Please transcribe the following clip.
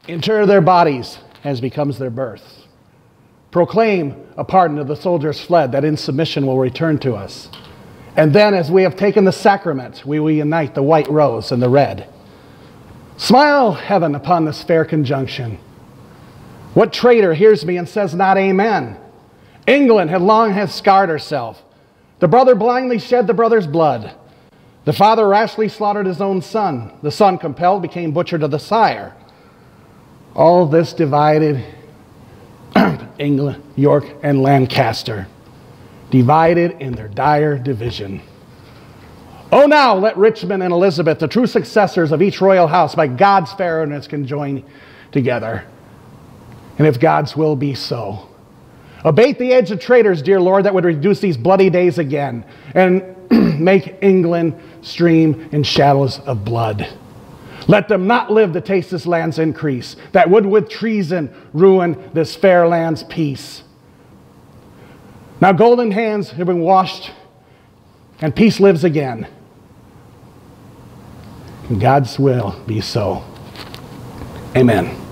Inter their bodies as becomes their birth. Proclaim a pardon to the soldiers fled, that in submission will return to us. And then as we have taken the sacrament, we will unite the white rose and the red. Smile, heaven, upon this fair conjunction. What traitor hears me and says not amen? England had long scarred herself. The brother blindly shed the brother's blood. The father rashly slaughtered his own son. The son, compelled, became butcher to the sire. All this divided England, York, and Lancaster, divided in their dire division. Oh, now let Richmond and Elizabeth, the true successors of each royal house, by God's fair ordinance conjoin together. And if God's will be so, abate the edge of traitors, dear Lord, that would reduce these bloody days again, and make England stream in shadows of blood. Let them not live to taste this land's increase, that would with treason ruin this fair land's peace. Now golden hands have been washed, and peace lives again. And God's will be so. Amen.